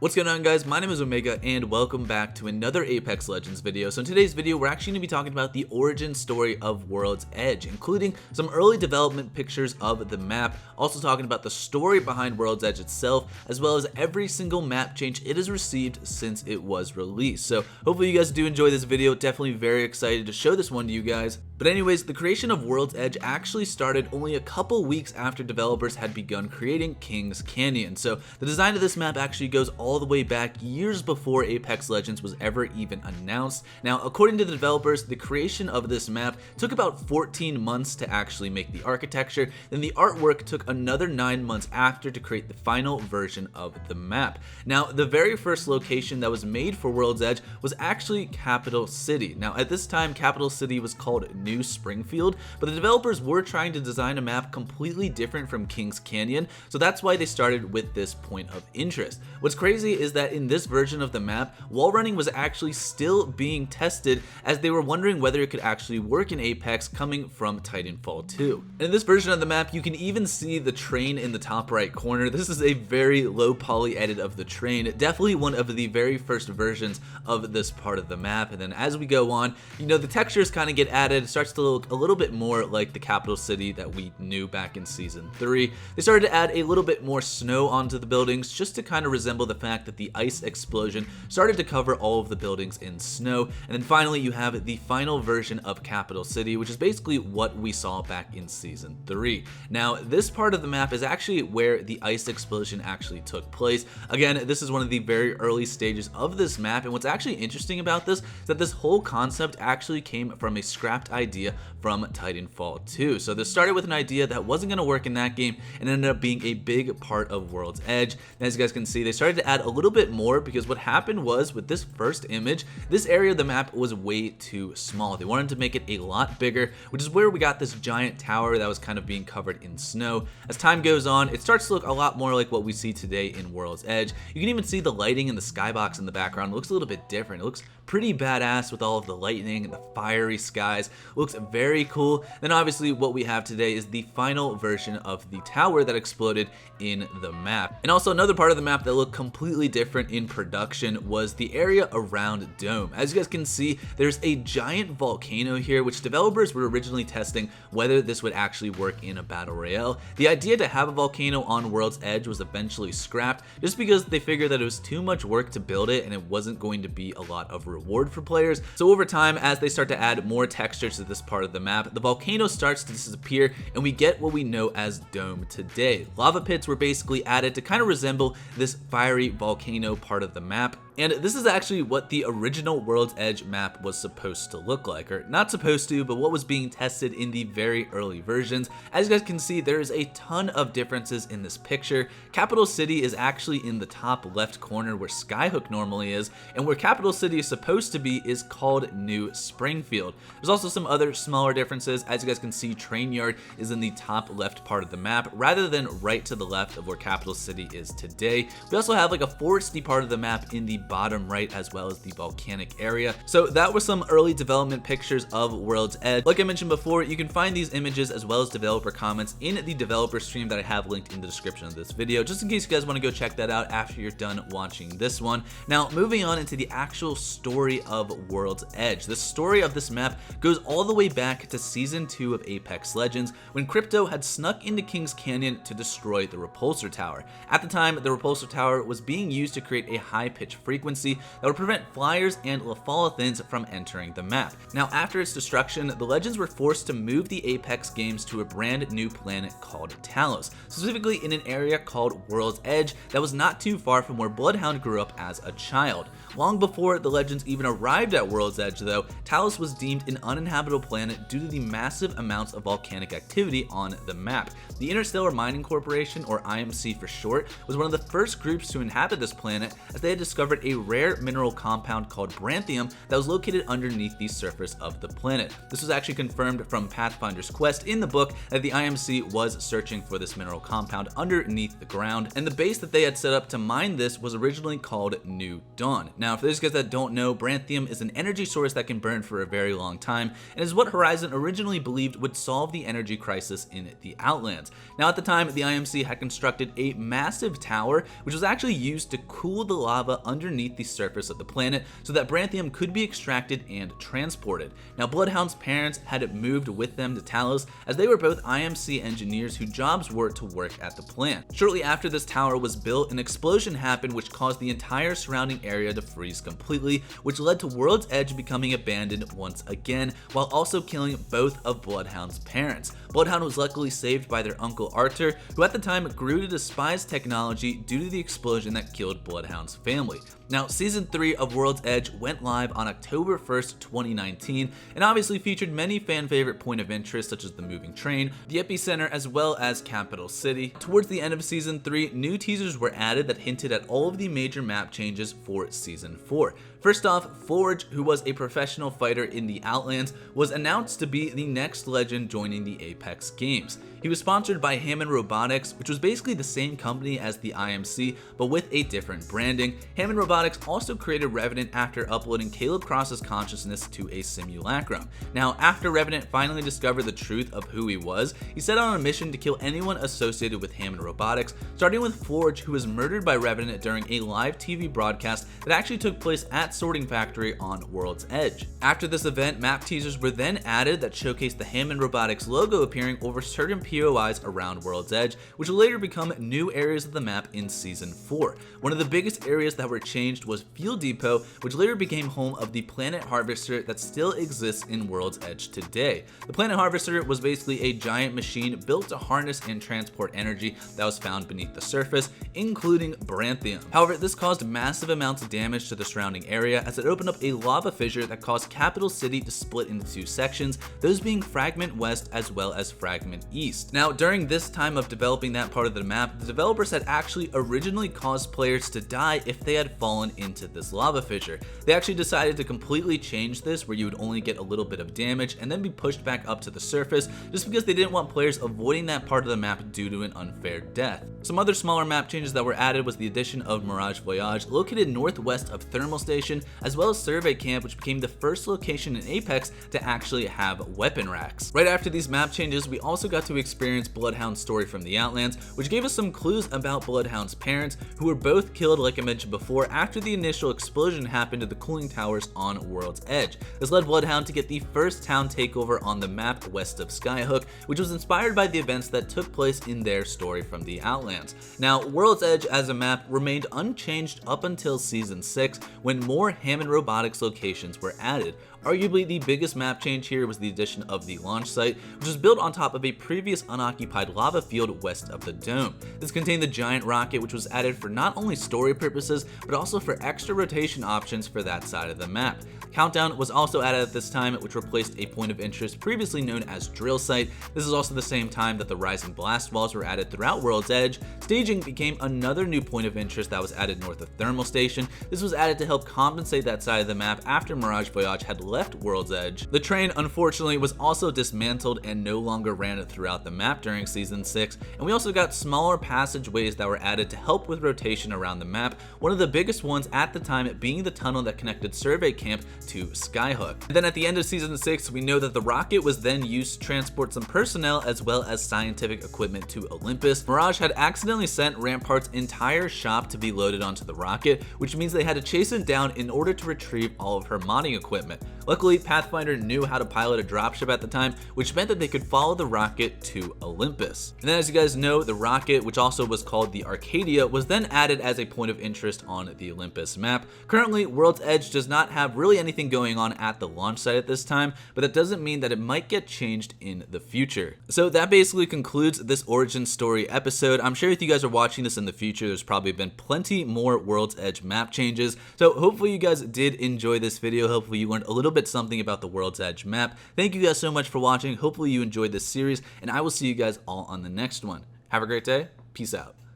What's going on, guys? My name is Omega and welcome back to another Apex Legends video. So in today's video we're actually going to be talking about the origin story of World's Edge, including some early development pictures of the map, also talking about the story behind World's Edge itself, as well as every single map change it has received since it was released. So hopefully you guys do enjoy this video. Definitely very excited to show this one to you guys. But anyways, the creation of World's Edge actually started only a couple weeks after developers had begun creating King's Canyon. So the design of this map actually goes all the way back years before Apex Legends was ever even announced. Now, according to the developers, the creation of this map took about 14 months to actually make the architecture, then the artwork took another 9 months after to create the final version of the map. Now, the very first location that was made for World's Edge was actually Capital City. Now, at this time, Capital City was called New Springfield, but the developers were trying to design a map completely different from King's Canyon, so that's why they started with this point of interest. What's crazy is that in this version of the map, wall running was actually still being tested, as they were wondering whether it could actually work in Apex coming from Titanfall 2. And in this version of the map, you can even see the train in the top right corner. This is a very low poly edit of the train, definitely one of the very first versions of this part of the map. And then as we go on, the textures kind of get added, starts to look a little bit more like the capital city that we knew back in season 3. They started to add a little bit more snow onto the buildings just to kind of resemble the fact that the ice explosion started to cover all of the buildings in snow. And then finally you have the final version of Capital City, which is basically what we saw back in season 3. Now, this part of the map is actually where the ice explosion actually took place. Again, this is one of the very early stages of this map, and what's actually interesting about this is that this whole concept actually came from a scrapped idea from Titanfall 2. So this started with an idea that wasn't going to work in that game and ended up being a big part of World's Edge. And as you guys can see, they started to add a little bit more, because what happened was with this first image, this area of the map was way too small. They wanted to make it a lot bigger, which is where we got this giant tower that was kind of being covered in snow. As time goes on, it starts to look a lot more like what we see today in World's Edge. You can even see the lighting in the skybox in the background. It looks a little bit different. It looks pretty badass with all of the lightning and the fiery skies. It looks very cool. Then obviously what we have today is the final version of the tower that exploded in the map. And also another part of the map that looked completely different in production was the area around Dome. As you guys can see, there's a giant volcano here, which developers were originally testing whether this would actually work in a battle royale. The idea to have a volcano on World's Edge was eventually scrapped just because they figured that it was too much work to build it and it wasn't going to be a lot of reward for players. So over time, as they start to add more textures to this part of the map, the volcano starts to disappear and we get what we know as Dome today. Lava pits were basically added to kind of resemble this fiery volcano part of the map. And this is actually what the original World's Edge map was supposed to look like, or not supposed to, but what was being tested in the very early versions. As you guys can see, there is a ton of differences in this picture. Capital City is actually in the top left corner where Skyhook normally is, and where Capital City is supposed to be is called New Springfield. There's also some other smaller differences. As you guys can see, Train Yard is in the top left part of the map rather than right to the left of where Capital City is today. We also have like a foresty part of the map in the bottom right, as well as the volcanic area. So that was some early development pictures of World's Edge. Like I mentioned before, you can find these images as well as developer comments in the developer stream that I have linked in the description of this video, just in case you guys want to go check that out after you're done watching this one. Now, moving on into the actual story of World's Edge. The story of this map goes all the way back to season 2 of Apex Legends, when Crypto had snuck into King's Canyon to destroy the repulsor tower. At the time, the repulsor tower was being used to create a high-pitched frequency that would prevent flyers and Leviathans from entering the map. Now, after its destruction, the Legends were forced to move the Apex games to a brand new planet called Talos, specifically in an area called World's Edge that was not too far from where Bloodhound grew up as a child. Long before the Legends even arrived at World's Edge, though, Talos was deemed an uninhabitable planet due to the massive amounts of volcanic activity on the map. The Interstellar Mining Corporation, or IMC for short, was one of the first groups to inhabit this planet, as they had discovered a rare mineral compound called Branthium that was located underneath the surface of the planet. This was actually confirmed from Pathfinder's Quest in the book that the IMC was searching for this mineral compound underneath the ground, and the base that they had set up to mine this was originally called New Dawn. Now, for those guys that don't know, Branthium is an energy source that can burn for a very long time, and is what Horizon originally believed would solve the energy crisis in the Outlands. Now, at the time, the IMC had constructed a massive tower, which was actually used to cool the lava underneath the surface of the planet so that Branthium could be extracted and transported. Now, Bloodhound's parents had moved with them to Talos, as they were both IMC engineers whose jobs were to work at the plant. Shortly after this tower was built, an explosion happened which caused the entire surrounding area to freeze completely, which led to World's Edge becoming abandoned once again, while also killing both of Bloodhound's parents. Bloodhound was luckily saved by their uncle Arthur, who at the time grew to despise technology due to the explosion that killed Bloodhound's family. Now, Season 3 of World's Edge went live on October 1st, 2019, and obviously featured many fan-favorite point of interest such as the moving train, the epicenter, as well as Capital City. Towards the end of Season 3, new teasers were added that hinted at all of the major map changes for Season 4. First off, Forge, who was a professional fighter in the Outlands, was announced to be the next legend joining the Apex games. He was sponsored by Hammond Robotics, which was basically the same company as the IMC, but with a different branding. Hammond Robotics also created Revenant after uploading Caleb Cross's consciousness to a simulacrum. Now, after Revenant finally discovered the truth of who he was, he set out on a mission to kill anyone associated with Hammond Robotics, starting with Forge, who was murdered by Revenant during a live TV broadcast that actually took place at Sorting Factory on World's Edge. After this event, map teasers were then added that showcased the Hammond Robotics logo appearing over certain POIs around World's Edge, which will later become new areas of the map in Season 4. One of the biggest areas that were changed was Fuel Depot, which later became home of the Planet Harvester that still exists in World's Edge today. The Planet Harvester was basically a giant machine built to harness and transport energy that was found beneath the surface, including Branthium. However, this caused massive amounts of damage to the surrounding area as it opened up a lava fissure that caused Capital City to split into two sections, those being Fragment West as well as Fragment East. Now, during this time of developing that part of the map, the developers had actually originally caused players to die if they had fallen into this lava fissure. They actually decided to completely change this, where you would only get a little bit of damage and then be pushed back up to the surface, just because they didn't want players avoiding that part of the map due to an unfair death. Some other smaller map changes that were added was the addition of Mirage Voyage, located northwest of Thermal Station, as well as Survey Camp, which became the first location in Apex to actually have weapon racks. Right after these map changes, we also got to experience Bloodhound's story from the Outlands, which gave us some clues about Bloodhound's parents, who were both killed, like I mentioned before, after the initial explosion happened at the cooling towers on World's Edge. This led Bloodhound to get the first town takeover on the map west of Skyhook, which was inspired by the events that took place in their story from the Outlands. Now, World's Edge as a map remained unchanged up until Season 6, when more Hammond Robotics locations were added. Arguably, the biggest map change here was the addition of the launch site, which was built on top of a previous unoccupied lava field west of the dome. This contained the giant rocket, which was added for not only story purposes, but also for extra rotation options for that side of the map. Countdown was also added at this time, which replaced a point of interest previously known as Drill Site. This is also the same time that the Rising Blast Walls were added throughout World's Edge. Staging became another new point of interest that was added north of Thermal Station. This was added to help compensate that side of the map after Mirage Voyage had left World's Edge. The train, unfortunately, was also dismantled and no longer ran throughout the map during Season 6, and we also got smaller passageways that were added to help with rotation around the map, one of the biggest ones at the time being the tunnel that connected Survey Camp to Skyhook. And then at the end of Season 6, we know that the rocket was then used to transport some personnel as well as scientific equipment to Olympus. Mirage had accidentally sent Rampart's entire shop to be loaded onto the rocket, which means they had to chase it down in order to retrieve all of her modding equipment. Luckily, Pathfinder knew how to pilot a dropship at the time, which meant that they could follow the rocket to Olympus. And then, as you guys know, the rocket, which also was called the Arcadia, was then added as a point of interest on the Olympus map. Currently, World's Edge does not have really anything going on at the launch site at this time, but that doesn't mean that it might get changed in the future. So that basically concludes this origin story episode. I'm sure if you guys are watching this in the future, there's probably been plenty more World's Edge map changes. So hopefully you guys did enjoy this video. Hopefully you learned a little bit something about the World's Edge map. Thank you guys so much for watching. Hopefully you enjoyed this series, and I will see you guys all on the next one. Have a great day. Peace out.